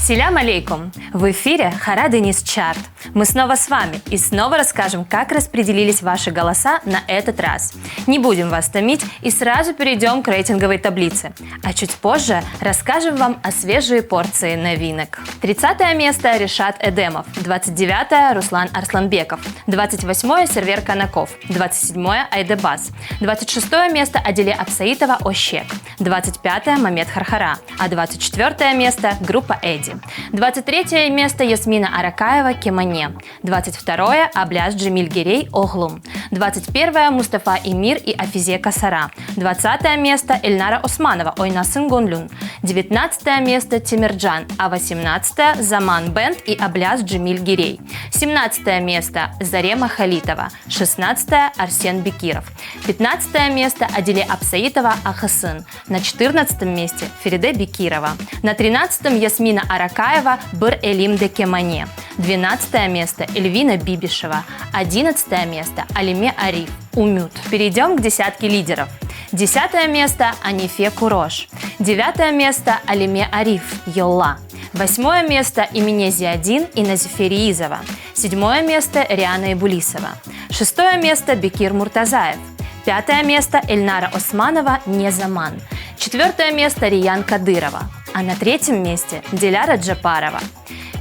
Силям алейкум! В эфире Хара Денис Чарт. Мы снова с вами и снова расскажем, как распределились ваши голоса на этот раз. Не будем вас томить и сразу перейдем к рейтинговой таблице. А чуть позже расскажем вам о свежей порции новинок. 30 место Ришат Эдемов, 29 Руслан Арсланбеков, 28 Сервер Канаков, 27 Айдебас, 26 место Аделе Апсаитова Ощек, 25 Мамед Хархара, а 24 место группа Эдди. 23 место Ясмина Аракаева Кемане, 22 Абляс Джемиль Гирей Оглум, 21 Мустафа Эмир и Афизе Касара, 20 место Эльнара Османова Ойнасын Гонлюн, 19 место Тимирджан, а 18 Заман Бенд и Абляс Джемиль Гирей, 17 место Зарема Халитова, 16 Арсен Бекиров, 15 место Аделе Апсаитова Ахасын, на 14 месте Фериде Бекирова, на 13 Ясмина Аракаева Быр Элим де Кемане, 12 место Эльвина Бибишева, 11 место Алиме Ариф Умют. Перейдем к десятке лидеров. 10 место Анифе Курош, 9 место Алиме Ариф Йолла, 8 место Имине Зиадин и Назифери Изова, 7 место Риана Ибулисова, 6 место Бекир Муртазаев, 5 место Эльнара Османова Незаман, 4 место Риян Кадырова, а на 3-м месте Диляра Джапарова.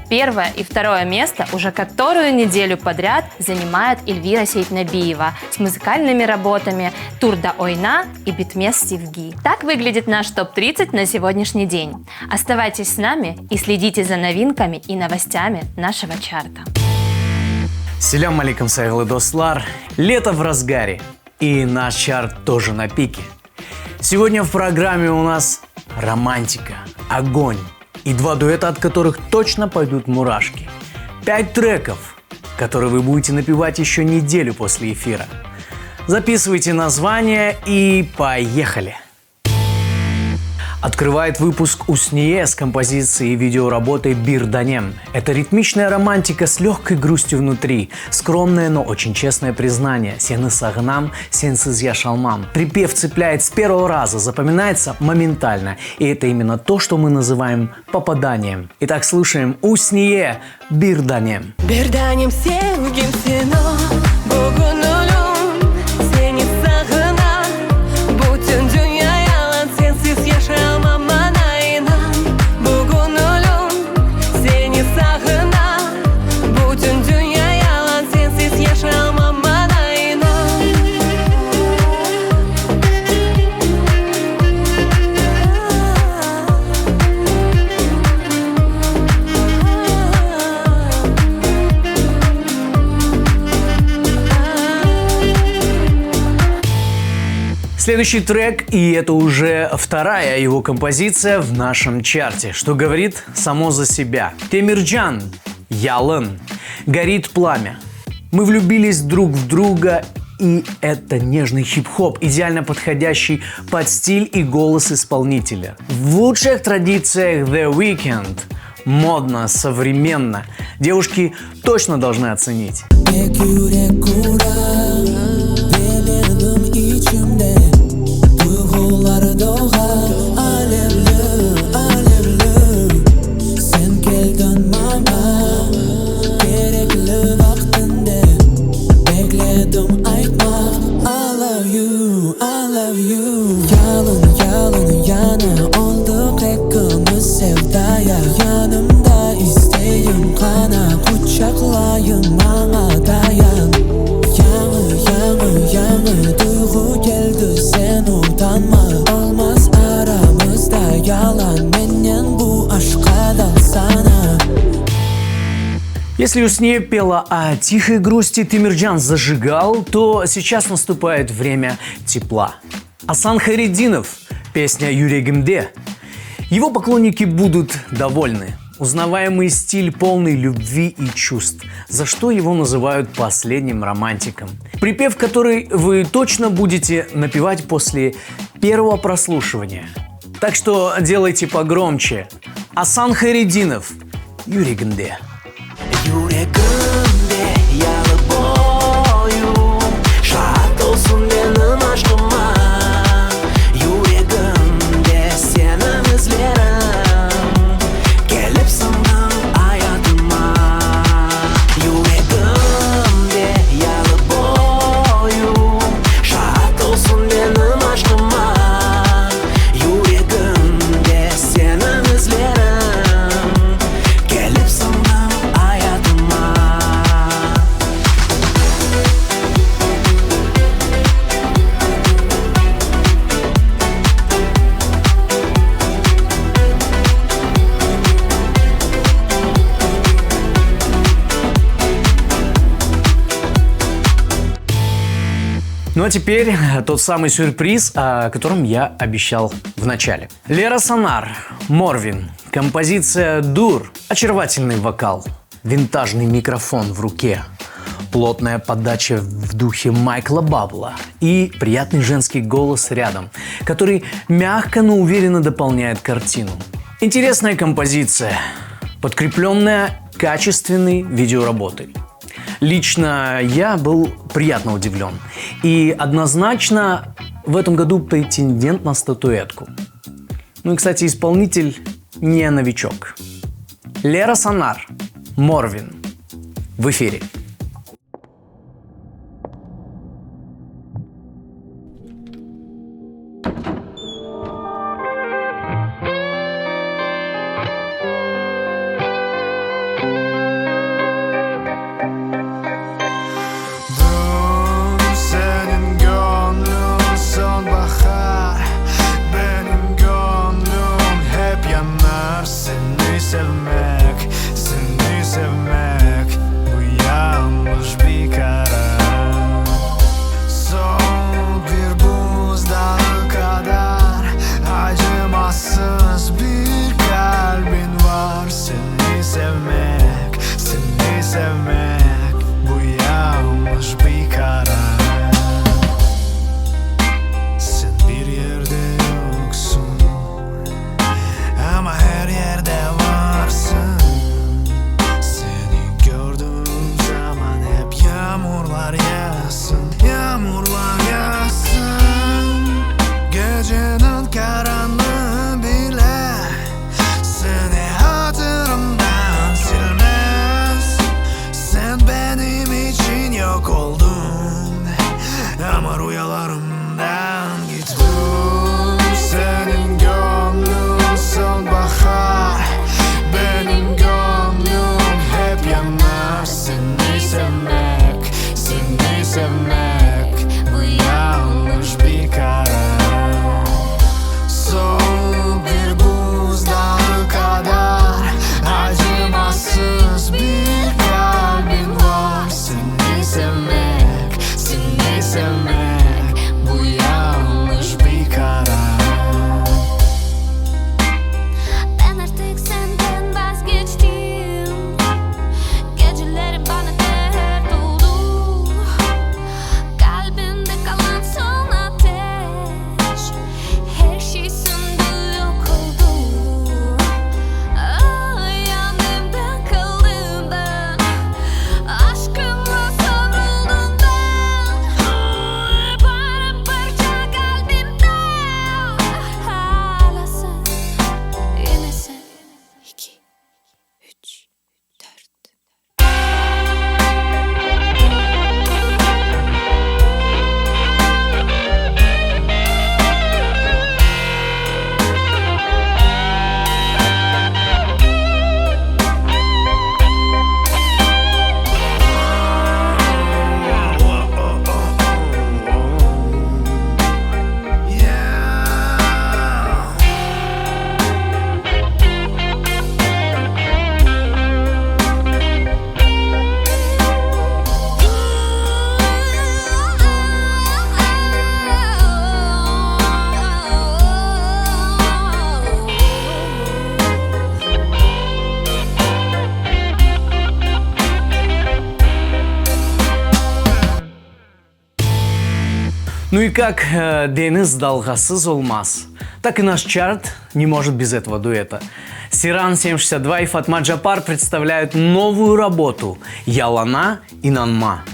1 и 2 место уже которую неделю подряд занимает Эльвира Сейтнабиева с музыкальными работами «Турда Ойна» и «Битмес Сивги». Так выглядит наш топ-30 на сегодняшний день. Оставайтесь с нами и следите за новинками и новостями нашего чарта. Селям алейкум, сайглы дослар. Лето в разгаре, и наш чарт тоже на пике. Сегодня в программе у нас романтика, огонь и 2 дуэта, от которых точно пойдут мурашки. 5 треков, которые вы будете напевать еще неделю после эфира. Записывайте название и поехали! Открывает выпуск Усние с композицией и видеоработой «Бир Данем». Это ритмичная романтика с легкой грустью внутри, скромное, но очень честное признание «Сені сагынам, сенсіз яшалмам». Припев цепляет с первого раза, запоминается моментально. И это именно то, что мы называем попаданием. Итак, слушаем Усние «Бир Данем». «Бир Данем севгим сено, бүгін өлім, сені сағынам, бүтін дүния ялан, сенсіз яшай алмам манайынан. Бүгін өлім, сені сағынам, бүтін дүния ялан, сенсіз яшай алмам манайынан. Следующий трек, и это уже вторая его композиция в нашем чарте, что говорит само за себя. Темирджан, Ялын, «Горит пламя». Мы влюбились друг в друга, и это нежный хип-хоп, идеально подходящий под стиль и голос исполнителя. В лучших традициях The Weeknd. Модно, современно. Девушки точно должны оценить. Yanımda isteyim kana kucaklayın bana dayan. Yanı duygu geldi sen utanma. Olmaz aramızda yalan menden bu aşka dalsana. Если Усние пела о тихой грусти, Темирджан зажигал, то сейчас наступает время тепла. Асан Хайретдинов, песня «Юрегимде». Его поклонники будут довольны. Узнаваемый стиль, полный любви и чувств, за что его называют последним романтиком. Припев, который вы точно будете напевать после первого прослушивания. Так что делайте погромче. Асан Хайретдинов, «Юрегимде». Yüreğimde yalı boyum, şahat olsun benim aşkıma. Yüreğimde senin izlerim, gelipsin Ну а теперь тот самый сюрприз, о котором я обещал в начале. Лера Санар, Морвин, композиция «Дур», очаровательный вокал, винтажный микрофон в руке, плотная подача в духе Майкла Бабла и приятный женский голос рядом, который мягко, но уверенно дополняет картину. Интересная композиция, подкрепленная качественной видеоработой. Лично я был приятно удивлен и однозначно в этом году претендент на статуэтку. Ну и, кстати, исполнитель не новичок. Лера Санар, Морвин, в эфире. Seni sevmek bu yanlış bir karar. Soğuk bir buzdağı kadar acımasız bir kalbin var. Seni sevmek bu yanlış bir karar. Sen bir yerde yoksun ama her yerde varsın. Seni gördüğüm zaman hep yağmurlar yağsın, yağmurlar yağsın. Gecenin karanlığı bile seni hatırımdan silmez. Sen benim için yok oldun ama rüyalarımdan gittin. Senin gönlün sonbahar, benim gönlüm hep yanar. Seni sevmek bu yanlış bir karar. Soğuk bir buzdağı kadar acımasız bir kalbin var. Seni sevmek bu yanlış bir karar. Ben artık senden vazgeçtim. Gecelerim bana dert oldu. Kalbimde kalan son ateş, her şey söndü, yok oldu. Yanımdan kaldım ben, aşkımla savruldum ben. Paramparça kalbimde hala sen, yine sen. 2, 3, 4. Ну и как Дениз Далгасыз olmaz, так и наш чарт не может без этого дуэта. Сиран 762 и Фатма Джапар представляют новую работу «Ялана и Нанма».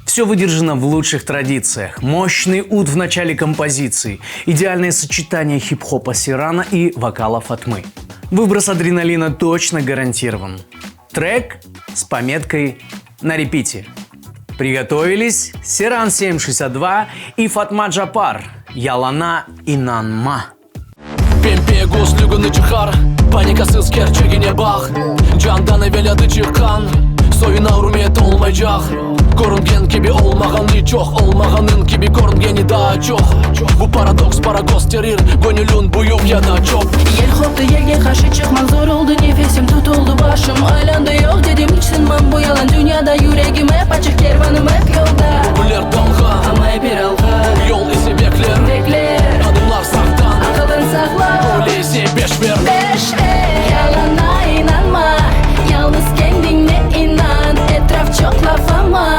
Все выдержано в лучших традициях. Мощный ут в начале композиции, идеальное сочетание хип-хопа Сирана и вокала Фатмы. Выброс адреналина точно гарантирован. Трек с пометкой «На репите». Приготовились? Сиран 762 и Фатма Джапар. Ялана и Нанма. Pembe gözlüğünü çıkar, panikasız gerçeğine bak. Candan evvel adı çıkan, oyuna hürmet olmayacak. Görüngen gibi olmağan hiç yok, olmağanın gibi görüngeni daha çok. Bu paradoks para gösterir gönülün büyük ya da çok. Yer koptu yerge karşı çıkmak zor oldu. Nefesim tutuldu başım aylandı yok dedim. Hiç sınmam bu yalan dünyada. Yüreğim hep açık kervanım hep yolda. Güller dalga Ama hep bir alga. yol ise bekler. Bekler Adımlar saktan akılın sakla. öyleyse beş ver. Beş ver yalana inanma. Yalnız kendine inan. Etraf çok laf ama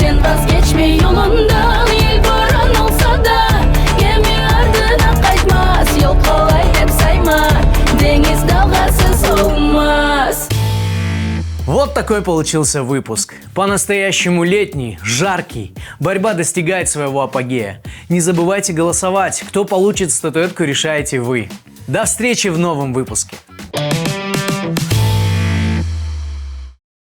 sen vazgeçme yolundan. Yel boran olsa da gemi ardına kaçmaz. Yol kolay hep sayma. Deniz dalgasız olmaz. Вот такой получился выпуск. По-настоящему летний, жаркий. Борьба достигает своего апогея. Не забывайте голосовать. Кто получит статуэтку, решаете вы. До встречи в новом выпуске.